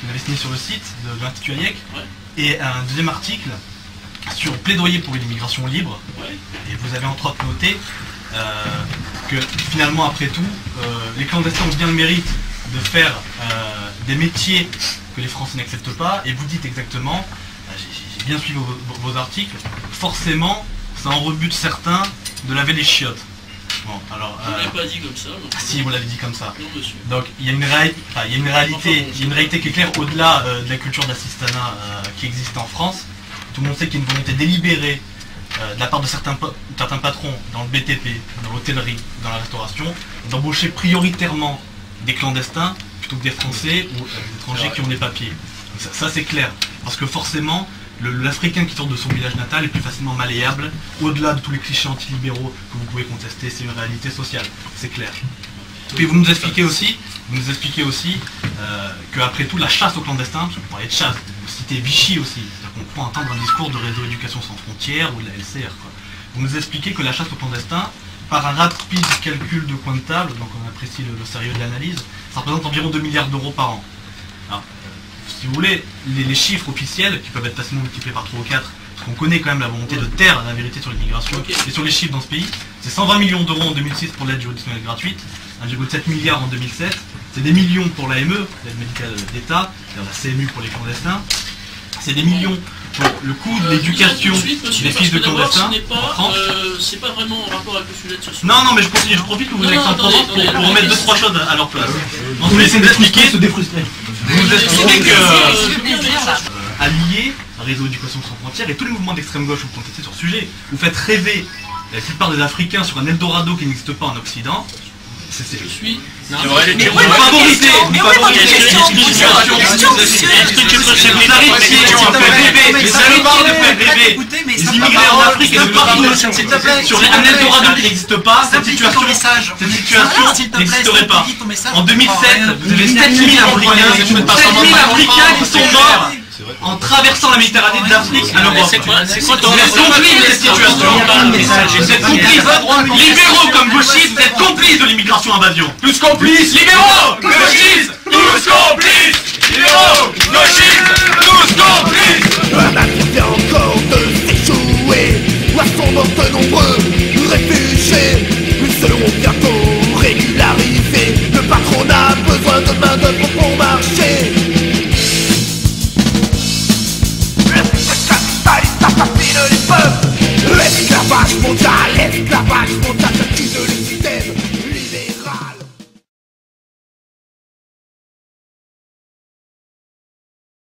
vous avez signé sur le site de l'Institut Hayek, Ouais. et un deuxième article sur plaidoyer pour une immigration libre. Ouais. Et vous avez entre autres noté que finalement, après tout, les clandestins ont bien le mérite de faire des métiers que les Français n'acceptent pas, et vous dites exactement, j'ai bien suivi vos articles, forcément, ça en rebute certains de laver les chiottes. Bon, alors, Je ne l'ai pas dit comme ça. Donc, si, vous l'avez dit comme ça. non, monsieur. Donc il y a une réalité qui est claire au-delà de la culture d'assistanat qui existe en France. Tout le monde sait qu'il y a une volonté délibérée de la part de certains patrons dans le BTP, dans l'hôtellerie, dans la restauration, d'embaucher prioritairement des clandestins plutôt que des Français ou des étrangers qui ont des papiers. Donc ça c'est clair, parce que forcément, l'Africain qui sort de son village natal est plus facilement malléable, au-delà de tous les clichés antilibéraux que vous pouvez contester, c'est une réalité sociale, c'est clair. Puis vous nous expliquez aussi qu'après tout, la chasse aux clandestins, parce que vous parlez de chasse, vous citez Vichy aussi, c'est-à-dire qu'on croit entendre un discours de Réseau Éducation Sans Frontières ou de la LCR, quoi. Vous nous expliquez que la chasse aux clandestins, par un rapide calcul de coin de table, donc on apprécie le sérieux de l'analyse, ça représente environ 2 milliards d'euros par an. Alors, si vous voulez, les chiffres officiels, qui peuvent être facilement multipliés par 3 ou 4, parce qu'on connaît quand même la volonté de taire la vérité sur l'immigration et sur les chiffres dans ce pays, c'est 120 millions d'euros en 2006 pour l'aide juridictionnelle gratuite, 1,7 milliard en 2007, c'est des millions pour l'AME, l'aide médicale d'État, c'est-à-dire la CMU pour les clandestins, c'est des millions pour le coût de l'éducation des fils de clandestins en France. C'est pas vraiment en rapport avec le sujet de ce soir. Non, non, mais je profite que vous Non, avez non, en attendez, Provence pour attendez, remettre attendez, 2-3 choses à leur place. Vous Ensuite, laissez vous expliquez se défrustrer. vous expliquez que bien dire ça. allié à Réseau Éducation Sans Frontières et tous les mouvements d'extrême gauche vous contestez sur ce sujet, vous faites rêver la plupart des Africains sur un Eldorado qui n'existe pas en Occident. Je suis. Vous favorisez une situation. Est-ce que tu peux les salopards de faire rêver les immigrés en Afrique et de partout sur un Eldorado qui n'existe pas, cette situation n'existerait pas. En 2007, vous avez 7000 Africains qui sont morts en traversant la Méditerranée de l'Afrique à l'Europe. C'est quoi Vous êtes complices de cette situation. Vous êtes complices. Libéraux comme gauchistes, vous êtes complices de l'immigration invasion. Tous complices. Libéraux, gauchistes, tous complices.